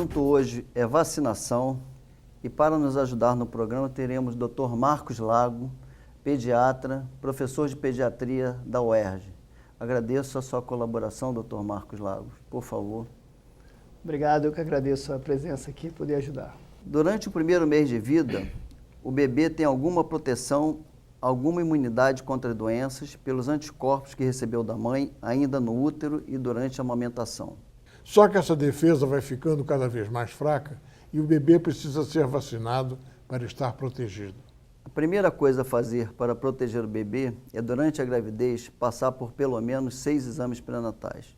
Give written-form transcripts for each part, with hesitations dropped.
assunto hoje é vacinação e para nos ajudar no programa teremos o Dr. Marcos Lago, pediatra, professor de pediatria da UERJ. Agradeço a sua colaboração, Dr. Marcos Lago, por favor. Obrigado, eu que agradeço a presença aqui e poder ajudar. Durante o primeiro mês de vida, o bebê tem alguma proteção, alguma imunidade contra doenças pelos anticorpos que recebeu da mãe ainda no útero e durante a amamentação. Só que essa defesa vai ficando cada vez mais fraca e o bebê precisa ser vacinado para estar protegido. A primeira coisa a fazer para proteger o bebê é, durante a gravidez, passar por pelo menos 6 exames pré-natais.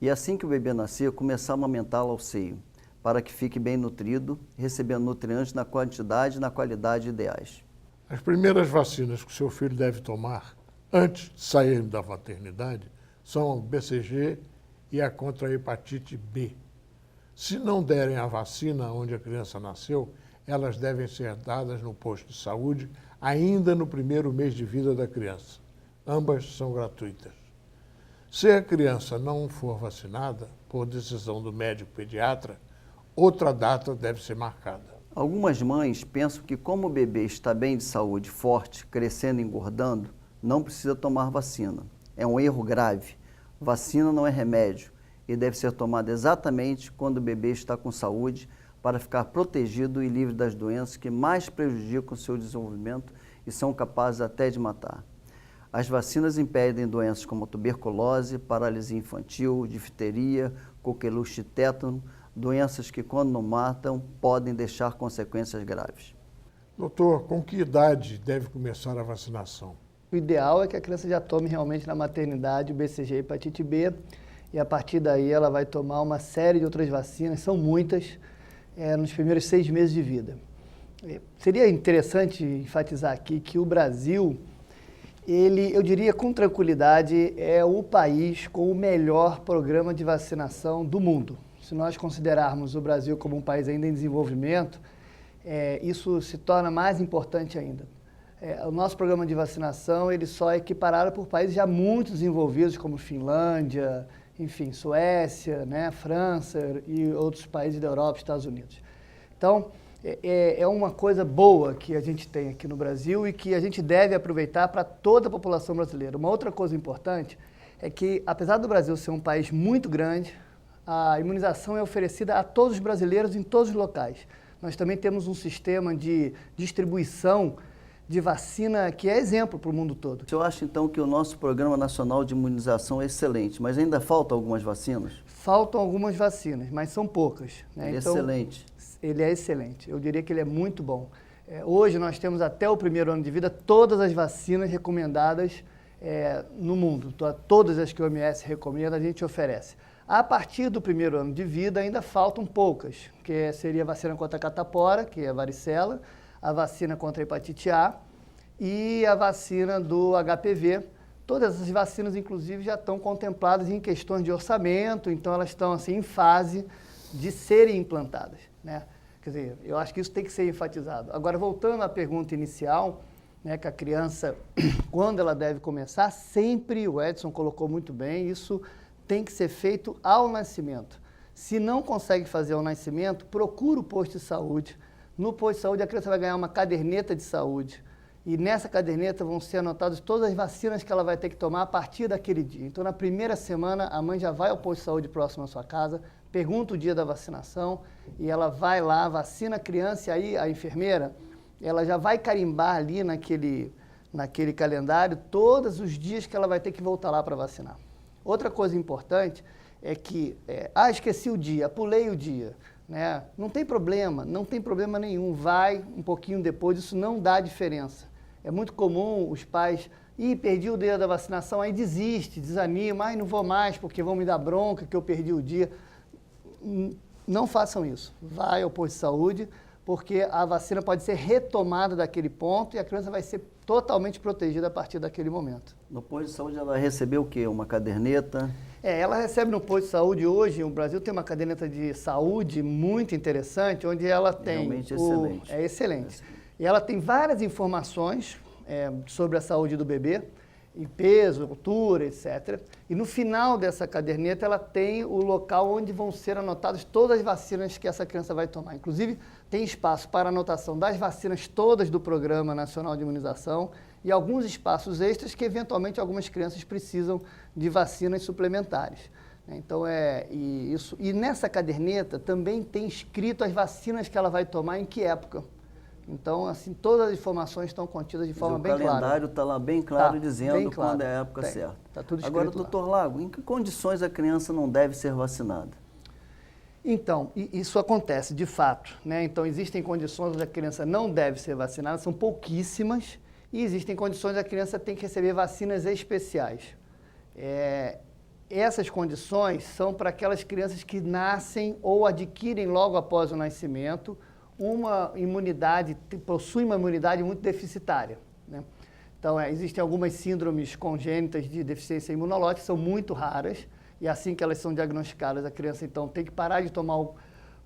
E assim que o bebê nascer, começar a amamentá-lo ao seio, para que fique bem nutrido, recebendo nutrientes na quantidade e na qualidade ideais. As primeiras vacinas que o seu filho deve tomar antes de sair da maternidade são o BCG e a contra a hepatite B. Se não derem a vacina onde a criança nasceu, elas devem ser dadas no posto de saúde ainda no primeiro mês de vida da criança. Ambas são gratuitas. Se a criança não for vacinada, por decisão do médico pediatra, outra data deve ser marcada. Algumas mães pensam que como o bebê está bem de saúde, forte, crescendo e engordando, não precisa tomar vacina. É um erro grave. Vacina não é remédio e deve ser tomada exatamente quando o bebê está com saúde para ficar protegido e livre das doenças que mais prejudicam o seu desenvolvimento e são capazes até de matar. As vacinas impedem doenças como tuberculose, paralisia infantil, difteria, coqueluche e tétano, doenças que, quando não matam, podem deixar consequências graves. Doutor, com que idade deve começar a vacinação? O ideal é que a criança já tome realmente na maternidade o BCG e hepatite B e a partir daí ela vai tomar uma série de outras vacinas, são muitas, nos primeiros 6 meses de vida. Seria interessante enfatizar aqui que o Brasil, eu diria com tranquilidade, é o país com o melhor programa de vacinação do mundo. Se nós considerarmos o Brasil como um país ainda em desenvolvimento, isso se torna mais importante ainda. O nosso programa de vacinação ele só é equiparado por países já muito desenvolvidos, como Finlândia, enfim, Suécia, né, França e outros países da Europa e Estados Unidos. Então, é uma coisa boa que a gente tem aqui no Brasil e que a gente deve aproveitar para toda a população brasileira. Uma outra coisa importante é que, apesar do Brasil ser um país muito grande, a imunização é oferecida a todos os brasileiros em todos os locais. Nós também temos um sistema de distribuição de vacina que é exemplo para o mundo todo. O senhor acha, então, que o nosso Programa Nacional de Imunização é excelente, mas ainda faltam algumas vacinas? Faltam algumas vacinas, mas são poucas. Né? Ele então, é excelente. Ele é excelente. Eu diria que ele é muito bom. Hoje nós temos até o primeiro ano de vida todas as vacinas recomendadas no mundo. Todas as que o OMS recomenda, a gente oferece. A partir do primeiro ano de vida ainda faltam poucas, que seria a vacina contra a catapora, que é a varicela, a vacina contra a hepatite A e a vacina do HPV. Todas essas vacinas, inclusive, já estão contempladas em questões de orçamento, então elas estão assim, em fase de serem implantadas. Né? Quer dizer, eu acho que isso tem que ser enfatizado. Agora, voltando à pergunta inicial, né, que a criança, quando ela deve começar, sempre, o Edson colocou muito bem, isso tem que ser feito ao nascimento. Se não consegue fazer ao nascimento, procura o posto de saúde. No posto de saúde, a criança vai ganhar uma caderneta de saúde. E nessa caderneta vão ser anotadas todas as vacinas que ela vai ter que tomar a partir daquele dia. Então, na primeira semana, a mãe já vai ao posto de saúde próximo à sua casa, pergunta o dia da vacinação e ela vai lá, vacina a criança e aí a enfermeira, ela já vai carimbar ali naquele calendário todos os dias que ela vai ter que voltar lá para vacinar. Outra coisa importante é que, esqueci o dia, pulei o dia. Né? Não tem problema nenhum, vai um pouquinho depois, isso não dá diferença. É muito comum os pais, perdi o dia da vacinação, aí desiste, desanima, não vou mais porque vão me dar bronca que eu perdi o dia. Não façam isso, vai ao posto de saúde, porque a vacina pode ser retomada daquele ponto e a criança vai ser totalmente protegida a partir daquele momento. No posto de saúde ela vai receber o quê? Uma caderneta? Ela recebe no posto de saúde hoje, o Brasil tem uma caderneta de saúde muito interessante, onde ela tem... Realmente excelente. É excelente. E ela tem várias informações sobre a saúde do bebê. em peso, altura, etc. E no final dessa caderneta ela tem o local onde vão ser anotadas todas as vacinas que essa criança vai tomar. Inclusive, tem espaço para anotação das vacinas todas do Programa Nacional de Imunização e alguns espaços extras que, eventualmente, algumas crianças precisam de vacinas suplementares. Então, isso. E nessa caderneta também tem escrito as vacinas que ela vai tomar em que época. Então, assim, todas as informações estão contidas de forma bem clara. O calendário está lá bem claro, dizendo bem claro. quando é a época certa. Está tudo escrito. Agora, doutor Lago, em que condições a criança não deve ser vacinada? Então, isso acontece, de fato, né? Então, existem condições onde a criança não deve ser vacinada, são pouquíssimas, e existem condições onde a criança tem que receber vacinas especiais. Essas condições são para aquelas crianças que nascem ou adquirem logo após o nascimento possuem uma imunidade muito deficitária, né? Então, existem algumas síndromes congênitas de deficiência imunológica, são muito raras, e assim que elas são diagnosticadas, a criança, então, tem que parar de tomar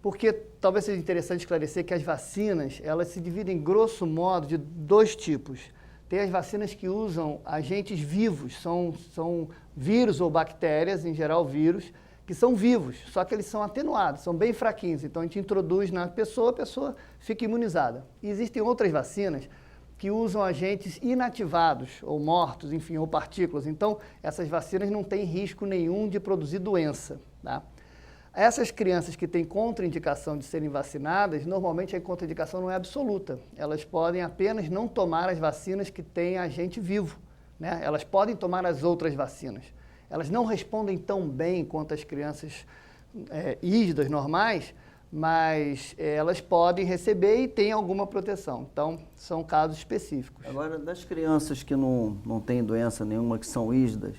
Porque talvez seja interessante esclarecer que as vacinas, elas se dividem, grosso modo, de dois tipos. Tem as vacinas que usam agentes vivos, são vírus ou bactérias, em geral vírus, que são vivos, só que eles são atenuados, são bem fraquinhos. Então, a gente introduz na pessoa, a pessoa fica imunizada. E existem outras vacinas que usam agentes inativados, ou mortos, enfim, ou partículas. Então, essas vacinas não têm risco nenhum de produzir doença, tá? Essas crianças que têm contraindicação de serem vacinadas, normalmente a contraindicação não é absoluta. Elas podem apenas não tomar as vacinas que têm agente vivo, né? Elas podem tomar as outras vacinas. Elas não respondem tão bem quanto as crianças ígidas, normais, mas elas podem receber e têm alguma proteção. Então, são casos específicos. Agora, das crianças que não têm doença nenhuma, que são ígidas,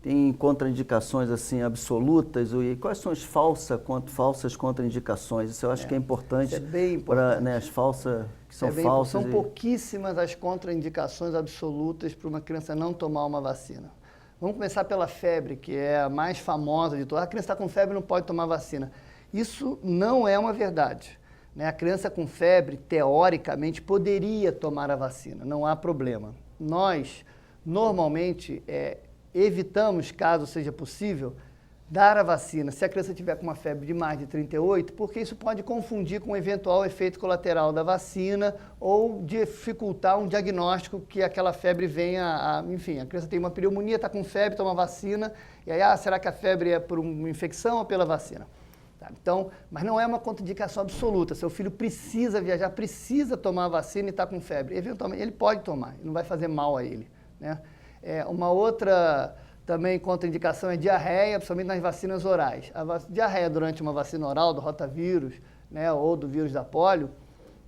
tem contraindicações assim absolutas? E quais são as falsas contraindicações? Isso eu acho que é importante. Isso é bem importante. Para as falsas que são falsas. São pouquíssimas as contraindicações absolutas para uma criança não tomar uma vacina. Vamos começar pela febre, que é a mais famosa de todas. A criança está com febre e não pode tomar vacina. Isso não é uma verdade, né? A criança com febre, teoricamente, poderia tomar a vacina, não há problema. Nós, normalmente, evitamos, caso seja possível, dar a vacina se a criança tiver com uma febre de mais de 38, porque isso pode confundir com um eventual efeito colateral da vacina ou dificultar um diagnóstico que aquela febre venha enfim, a criança tem uma pneumonia, está com febre, toma vacina, e aí, será que a febre é por uma infecção ou pela vacina? Tá, então, mas não é uma contraindicação absoluta. Seu filho precisa viajar, precisa tomar a vacina e está com febre. Eventualmente, ele pode tomar, não vai fazer mal a ele, né? Uma outra também contraindicação é diarreia, principalmente nas vacinas orais. A diarreia durante uma vacina oral do rotavírus, né, ou do vírus da polio,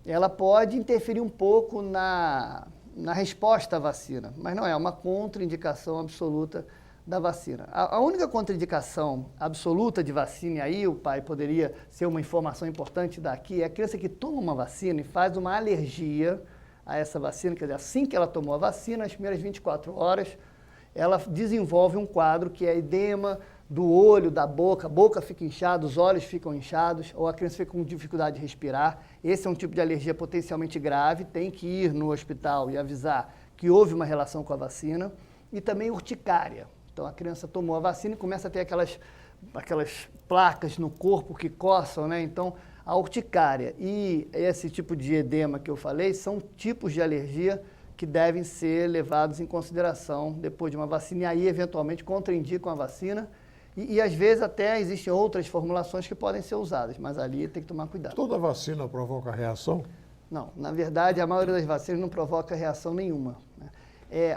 ela pode interferir um pouco na resposta à vacina, mas não é uma contraindicação absoluta da vacina. A única contraindicação absoluta de vacina, e aí o pai poderia ser uma informação importante daqui, é a criança que toma uma vacina e faz uma alergia a essa vacina, quer dizer, assim que ela tomou a vacina, nas primeiras 24 horas, ela desenvolve um quadro que é edema do olho, da boca, a boca fica inchada, os olhos ficam inchados, ou a criança fica com dificuldade de respirar. Esse é um tipo de alergia potencialmente grave, tem que ir no hospital e avisar que houve uma relação com a vacina. E também urticária. Então, a criança tomou a vacina e começa a ter aquelas placas no corpo que coçam, né? Então, a urticária e esse tipo de edema que eu falei são tipos de alergia que devem ser levados em consideração depois de uma vacina. E aí, eventualmente, contraindicam a vacina. E às vezes, até existem outras formulações que podem ser usadas, mas ali tem que tomar cuidado. Toda vacina provoca reação? Não, na verdade, a maioria das vacinas não provoca reação nenhuma, né?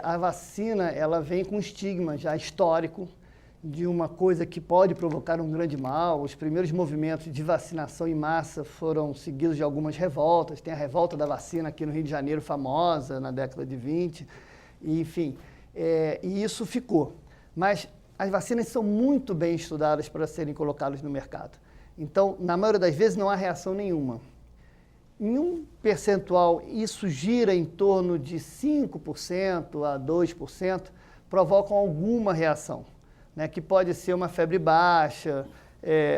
A vacina, ela vem com estigma já histórico de uma coisa que pode provocar um grande mal. Os primeiros movimentos de vacinação em massa foram seguidos de algumas revoltas. Tem a revolta da vacina aqui no Rio de Janeiro, famosa, na década de 20, e, enfim, e isso ficou. Mas as vacinas são muito bem estudadas para serem colocadas no mercado. Então, na maioria das vezes, não há reação nenhuma. Em um percentual, isso gira em torno de 5% a 2%, provocam alguma reação, né, que pode ser uma febre baixa,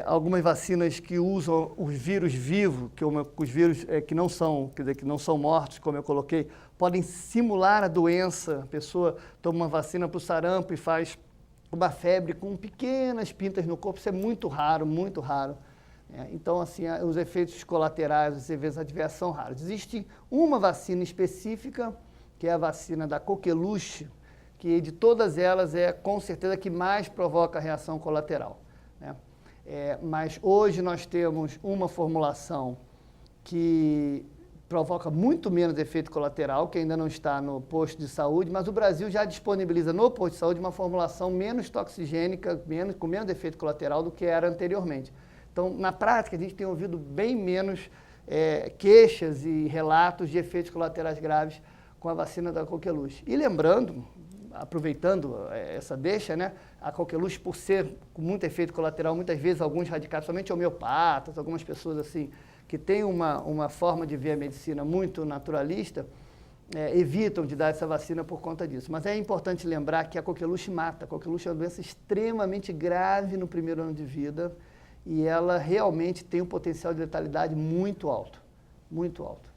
algumas vacinas que usam os vírus vivos, os vírus que não são, quer dizer, que não são mortos, como eu coloquei, podem simular a doença. A pessoa toma uma vacina para o sarampo e faz uma febre com pequenas pintas no corpo. Isso é muito raro, muito raro. Então, assim, os efeitos colaterais, os efeitos adversos são raros. Existe uma vacina específica, que é a vacina da coqueluche, que de todas elas é com certeza que mais provoca reação colateral, né? Mas hoje nós temos uma formulação que provoca muito menos efeito colateral, que ainda não está no posto de saúde, mas o Brasil já disponibiliza no posto de saúde uma formulação menos toxigênica, com menos efeito colateral do que era anteriormente. Então, na prática, a gente tem ouvido bem menos queixas e relatos de efeitos colaterais graves com a vacina da coqueluche. E lembrando, aproveitando essa deixa, né, a coqueluche, por ser com muito efeito colateral, muitas vezes alguns radicais, somente homeopatas, algumas pessoas assim, que têm uma forma de ver a medicina muito naturalista, evitam de dar essa vacina por conta disso. Mas é importante lembrar que a coqueluche mata. A coqueluche é uma doença extremamente grave no primeiro ano de vida e ela realmente tem um potencial de letalidade muito alto, muito alto.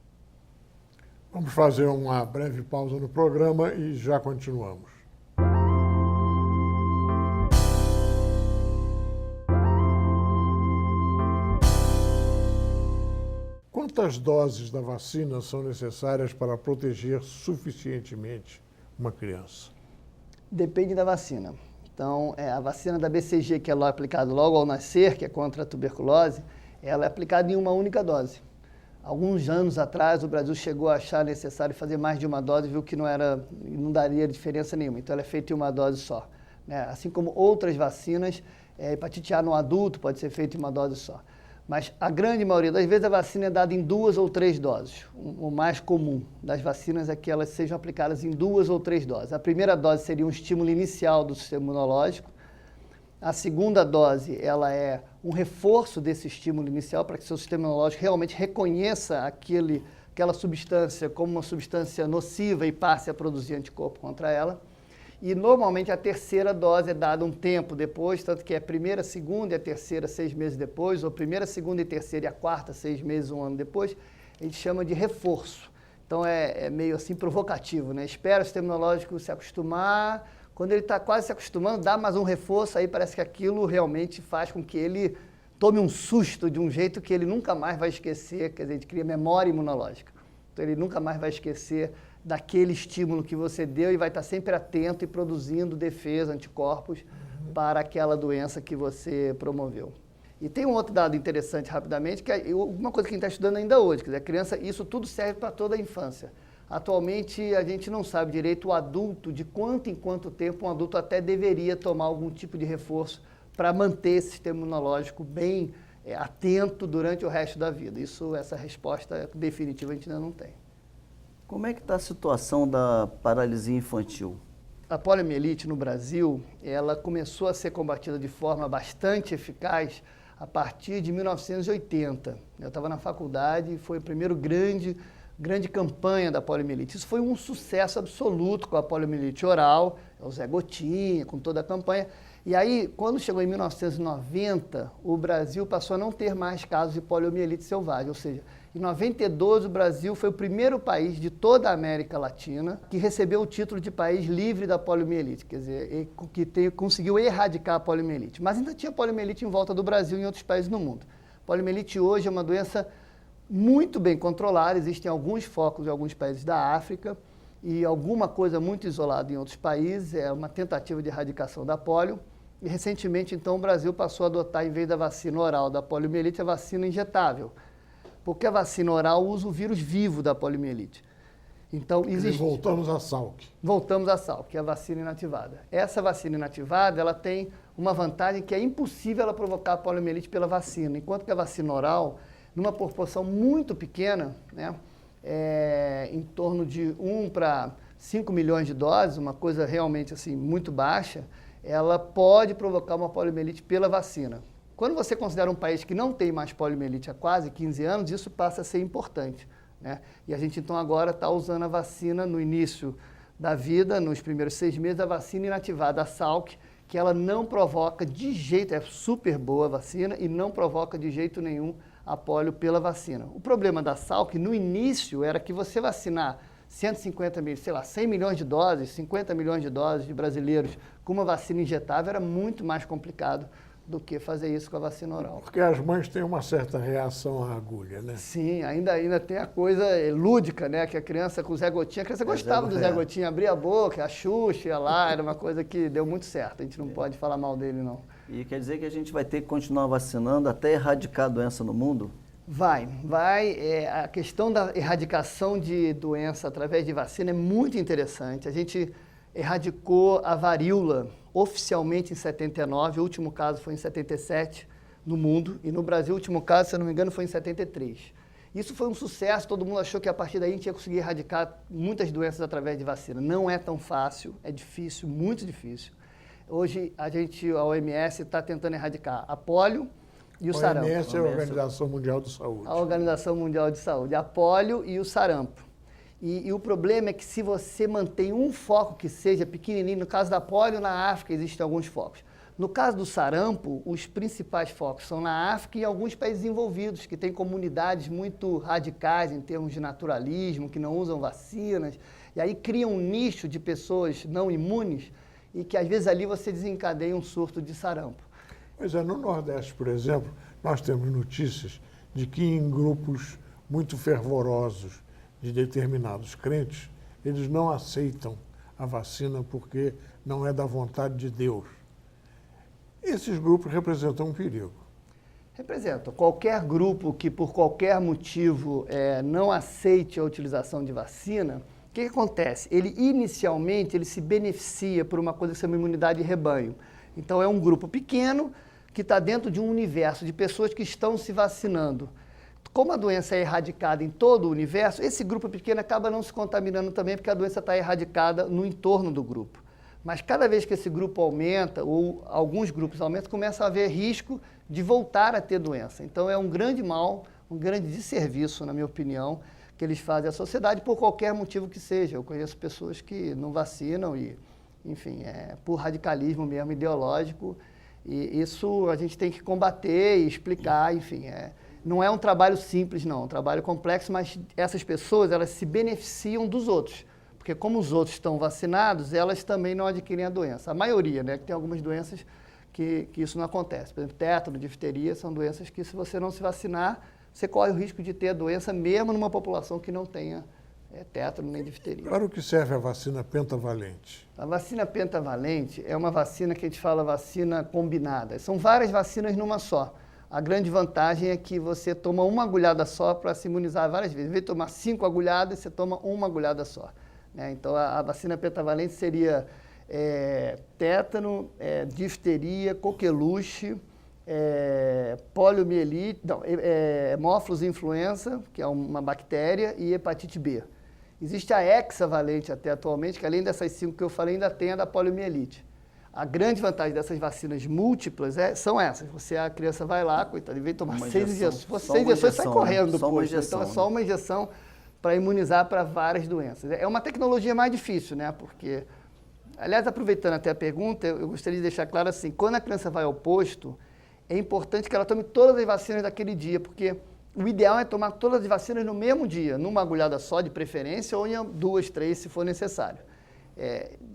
Vamos fazer uma breve pausa no programa e já continuamos. Quantas doses da vacina são necessárias para proteger suficientemente uma criança? Depende da vacina. Então, a vacina da BCG, que é aplicada logo ao nascer, que é contra a tuberculose, ela é aplicada em uma única dose. Alguns anos atrás, o Brasil chegou a achar necessário fazer mais de uma dose, viu que não daria diferença nenhuma. Então, ela é feita em uma dose só, né? Assim como outras vacinas, hepatite A no adulto pode ser feita em uma dose só. Mas a grande maioria das vezes a vacina é dada em 2 ou 3 doses. O mais comum das vacinas é que elas sejam aplicadas em 2 ou 3 doses. A primeira dose seria um estímulo inicial do sistema imunológico. A segunda dose, ela é um reforço desse estímulo inicial para que seu sistema imunológico realmente reconheça aquela substância como uma substância nociva e passe a produzir anticorpo contra ela. E normalmente a terceira dose é dada um tempo depois, tanto que é a primeira, segunda e a terceira 6 meses depois, ou primeira, segunda e terceira e a quarta 6 meses, 1 ano depois, a gente chama de reforço. Então é meio assim provocativo, né? Espera o sistema imunológico se acostumar, quando ele está quase se acostumando, dá mais um reforço, aí parece que aquilo realmente faz com que ele tome um susto de um jeito que ele nunca mais vai esquecer, quer dizer, a gente cria memória imunológica. Então ele nunca mais vai esquecer daquele estímulo que você deu e vai estar sempre atento e produzindo defesa, anticorpos para aquela doença que você promoveu. E tem um outro dado interessante rapidamente, que é uma coisa que a gente está estudando ainda hoje, quer dizer, a criança, isso tudo serve para toda a infância. Atualmente a gente não sabe direito o adulto, de quanto em quanto tempo um adulto até deveria tomar algum tipo de reforço para manter esse sistema imunológico bem atento durante o resto da vida. Essa resposta definitiva a gente ainda não tem. Como é que está a situação da paralisia infantil? A poliomielite no Brasil, ela começou a ser combatida de forma bastante eficaz a partir de 1980. Eu estava na faculdade e foi a primeira grande campanha da poliomielite. Isso foi um sucesso absoluto com a poliomielite oral, o Zé Gotinha, com toda a campanha. E aí, quando chegou em 1990, o Brasil passou a não ter mais casos de poliomielite selvagem, ou seja, em 92 o Brasil foi o primeiro país de toda a América Latina que recebeu o título de país livre da poliomielite, quer dizer, que conseguiu erradicar a poliomielite. Mas ainda tinha poliomielite em volta do Brasil e em outros países no mundo. Poliomielite hoje é uma doença muito bem controlada, existem alguns focos em alguns países da África e alguma coisa muito isolada em outros países, é uma tentativa de erradicação da polio. E recentemente, então, o Brasil passou a adotar, em vez da vacina oral da poliomielite, a vacina injetável. Porque a vacina oral usa o vírus vivo da poliomielite. Então, existe... Voltamos à Salk. Voltamos à Salk, que é a vacina inativada. Essa vacina inativada, ela tem uma vantagem que é impossível ela provocar a poliomielite pela vacina, enquanto que a vacina oral, numa proporção muito pequena, né, em torno de 1 para 5 milhões de doses, uma coisa realmente assim, muito baixa, ela pode provocar uma poliomielite pela vacina. Quando você considera um país que não tem mais poliomielite há quase 15 anos, isso passa a ser importante, né? E a gente, então, agora está usando a vacina no início da vida, nos primeiros 6 meses, a vacina inativada, a Salk, que ela não provoca de jeito, é super boa a vacina e não provoca de jeito nenhum a polio pela vacina. O problema da Salk no início era que você vacinar 150 mil, sei lá, 100 milhões de doses, 50 milhões de doses de brasileiros com uma vacina injetável era muito mais complicado do que fazer isso com a vacina oral. Porque as mães têm uma certa reação à agulha, né? Sim, ainda tem a coisa lúdica, né? Que a criança com o Zé Gotinha, a criança gostava do Zé Gotinha, abria a boca, a Xuxa ia lá, era uma coisa que deu muito certo. A gente não pode falar mal dele, não. E quer dizer que a gente vai ter que continuar vacinando até erradicar a doença no mundo? Vai. A questão da erradicação de doença através de vacina é muito interessante. A gente erradicou a varíola oficialmente em 79, o último caso foi em 77 no mundo, e no Brasil o último caso, se eu não me engano, foi em 73. Isso foi um sucesso, todo mundo achou que a partir daí a gente ia conseguir erradicar muitas doenças através de vacina. Não é tão fácil, é difícil, muito difícil. Hoje a OMS está tentando erradicar a polio e o sarampo. A OMS é a Organização Mundial de Saúde. A Organização Mundial de Saúde, a polio e o sarampo. E o problema é que se você mantém um foco que seja pequenininho, no caso da polio, na África existem alguns focos. No caso do sarampo, os principais focos são na África e em alguns países desenvolvidos, que têm comunidades muito radicais em termos de naturalismo, que não usam vacinas, e aí criam um nicho de pessoas não imunes e que às vezes ali você desencadeia um surto de sarampo. Pois é, no Nordeste, por exemplo, nós temos notícias de que em grupos muito fervorosos de determinados crentes, eles não aceitam a vacina porque não é da vontade de Deus. Esses grupos representam um perigo. Representam. Qualquer grupo que por qualquer motivo não aceite a utilização de vacina, o que acontece? Ele inicialmente se beneficia por uma coisa que se chama imunidade de rebanho. Então é um grupo pequeno que está dentro de um universo de pessoas que estão se vacinando. Como a doença é erradicada em todo o universo, esse grupo pequeno acaba não se contaminando também, porque a doença está erradicada no entorno do grupo. Mas cada vez que esse grupo aumenta, ou alguns grupos aumentam, começa a haver risco de voltar a ter doença. Então é um grande mal, um grande desserviço, na minha opinião, que eles fazem à sociedade por qualquer motivo que seja. Eu conheço pessoas que não vacinam e, enfim, por radicalismo mesmo, ideológico. E isso a gente tem que combater e explicar, enfim, não é um trabalho simples, não, é um trabalho complexo, mas essas pessoas, elas se beneficiam dos outros, porque como os outros estão vacinados, elas também não adquirem a doença. A maioria, né, que tem algumas doenças que isso não acontece. Por exemplo, tétano, difteria, são doenças que se você não se vacinar, você corre o risco de ter a doença mesmo numa população que não tenha tétano nem difteria. Para o que serve a vacina pentavalente? A vacina pentavalente é uma vacina que a gente fala vacina combinada. São várias vacinas numa só. A grande vantagem é que você toma uma agulhada só para se imunizar várias vezes. Em vez de tomar 5 agulhadas, você toma uma agulhada só. Né? Então, a vacina pentavalente seria tétano, difteria, coqueluche, poliomielite, hemófilos influenza, que é uma bactéria, e hepatite B. Existe a hexavalente até atualmente, que além dessas 5 que eu falei, ainda tem a da poliomielite. A grande vantagem dessas vacinas múltiplas são essas. A criança vai lá, coitada, em vez de tomar 6 injeções. Se fosse 6 injeções, sai correndo depois. Então é só uma injeção para imunizar para várias doenças. É uma tecnologia mais difícil, né? Porque, aliás, aproveitando até a pergunta, eu gostaria de deixar claro assim, quando a criança vai ao posto, é importante que ela tome todas as vacinas daquele dia, porque o ideal é tomar todas as vacinas no mesmo dia, numa agulhada só, de preferência, ou em 2, 3, se for necessário.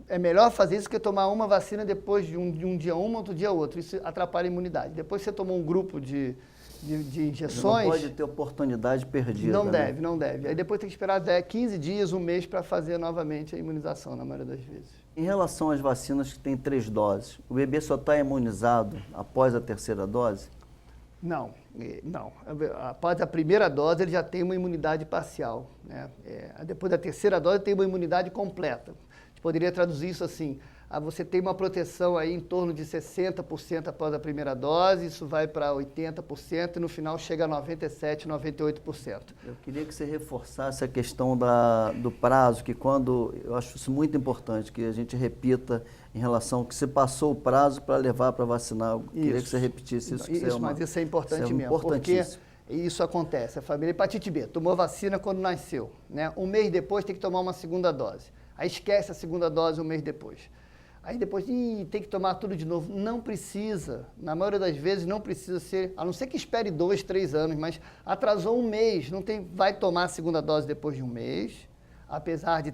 É melhor fazer isso que tomar uma vacina depois de um dia uma, outro dia outro. Isso atrapalha a imunidade. Depois você tomou um grupo de injeções... Não pode ter oportunidade perdida. Não deve. Aí depois tem que esperar 15 dias, um mês para fazer novamente a imunização, na maioria das vezes. Em relação às vacinas que têm 3 doses, o bebê só está imunizado após a 3ª dose? Não. Após a primeira dose, ele já tem uma imunidade parcial. Né? Depois da 3ª dose, tem uma imunidade completa. A gente poderia traduzir isso assim, você tem uma proteção aí em torno de 60% após a primeira dose, isso vai para 80% e no final chega a 97%, 98%. Eu queria que você reforçasse a questão do prazo, que eu acho isso muito importante, que a gente repita em relação ao que se passou o prazo para levar para vacinar. Eu queria que você repetisse isso. Mas isso é importante mesmo, porque isso acontece. A família hepatite B tomou vacina quando nasceu, né? Um mês depois tem que tomar uma segunda dose. Aí esquece a segunda dose um mês depois. Aí depois, tem que tomar tudo de novo. Não precisa. Na maioria das vezes não precisa ser, a não ser que espere 2, 3 anos, mas atrasou um mês, vai tomar a segunda dose depois de um mês, apesar de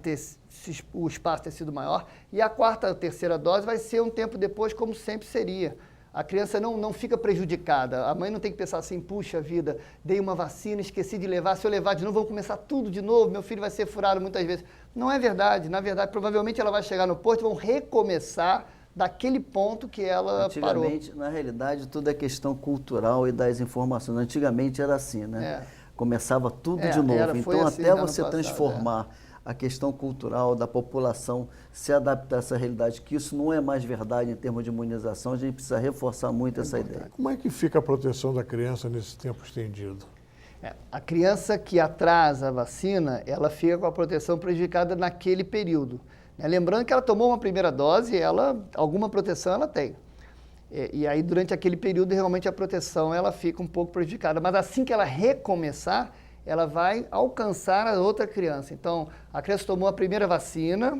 o espaço ter sido maior, e a quarta, terceira dose vai ser um tempo depois, como sempre seria. A criança não fica prejudicada. A mãe não tem que pensar assim, puxa vida, dei uma vacina, esqueci de levar, se eu levar de novo, vamos começar tudo de novo, meu filho vai ser furado muitas vezes. Não é verdade. Na verdade, provavelmente ela vai chegar no posto e vão recomeçar daquele ponto que ela parou. Antigamente, na realidade, tudo é questão cultural e das informações. Antigamente era assim, né? Começava tudo de novo. Então, assim, até você transformar a questão cultural da população, se adaptar a essa realidade, que isso não é mais verdade em termos de imunização, a gente precisa reforçar muito essa ideia. Como é que fica a proteção da criança nesse tempo estendido? A criança que atrasa a vacina, ela fica com a proteção prejudicada naquele período. Lembrando que ela tomou uma primeira dose, alguma proteção ela tem. E aí, durante aquele período, realmente a proteção ela fica um pouco prejudicada. Mas assim que ela recomeçar, ela vai alcançar a outra criança. Então, a criança tomou a primeira vacina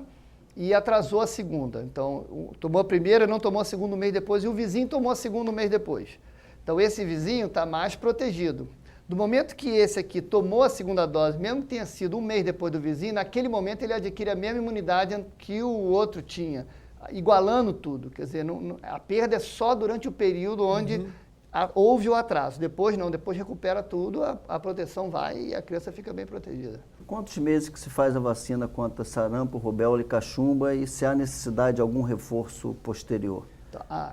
e atrasou a segunda. Então, tomou a primeira, não tomou a segunda um mês depois, e o vizinho tomou a segunda um mês depois. Então, esse vizinho está mais protegido. Do momento que esse aqui tomou a segunda dose, mesmo que tenha sido um mês depois do vizinho, naquele momento ele adquire a mesma imunidade que o outro tinha, igualando tudo. Quer dizer, a perda é só durante o período onde houve o atraso. Depois não, depois recupera tudo, a proteção vai e a criança fica bem protegida. Quantos meses que se faz a vacina contra sarampo, rubéola e cachumba e se há necessidade de algum reforço posterior?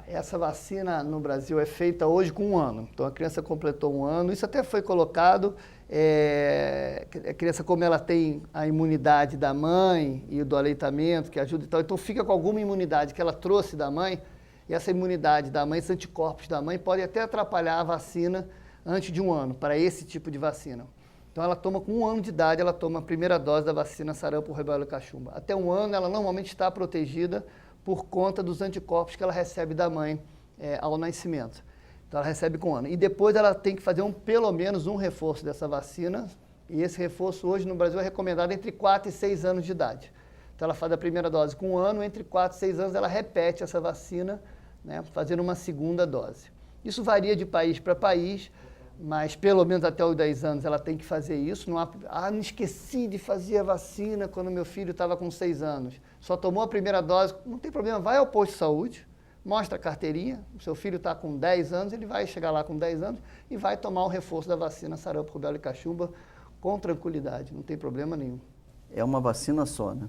Essa vacina no Brasil é feita hoje com 1 ano. Então, a criança completou 1 ano. Isso até foi colocado. A criança, como ela tem a imunidade da mãe e do aleitamento, que ajuda e tal, então fica com alguma imunidade que ela trouxe da mãe, e essa imunidade da mãe, esses anticorpos da mãe, podem até atrapalhar a vacina antes de 1 ano, para esse tipo de vacina. Então, ela toma com 1 ano de idade, ela toma a primeira dose da vacina sarampo, rubéola e cachumba. Até 1 ano, ela normalmente está protegida por conta dos anticorpos que ela recebe da mãe ao nascimento. Então, ela recebe com 1 ano. E depois ela tem que fazer pelo menos um reforço dessa vacina, e esse reforço hoje no Brasil é recomendado entre 4 e 6 anos de idade. Então, ela faz a primeira dose com 1 ano, entre 4 e 6 anos ela repete essa vacina, fazendo uma segunda dose. Isso varia de país para país, mas pelo menos até os 10 anos ela tem que fazer isso. Não esqueci de fazer a vacina quando meu filho estava com 6 anos. Só tomou a primeira dose, não tem problema, vai ao posto de saúde, mostra a carteirinha, o seu filho está com 10 anos, ele vai chegar lá com 10 anos e vai tomar o reforço da vacina sarampo, rubéola e cachumba com tranquilidade, não tem problema nenhum. É uma vacina só, né?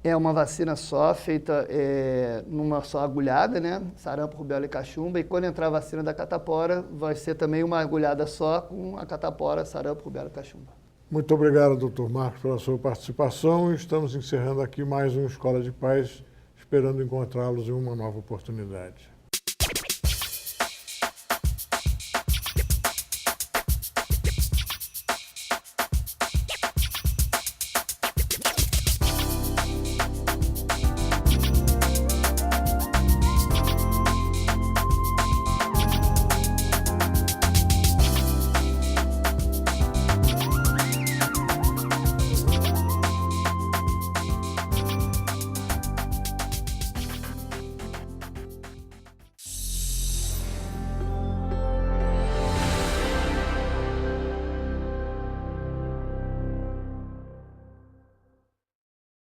É uma vacina só, feita numa só agulhada, sarampo, rubéola e cachumba, e quando entrar a vacina da catapora, vai ser também uma agulhada só com a catapora, sarampo, rubéola e cachumba. Muito obrigado, doutor Marcos, pela sua participação. Estamos encerrando aqui mais um Escola de Paz, esperando encontrá-los em uma nova oportunidade.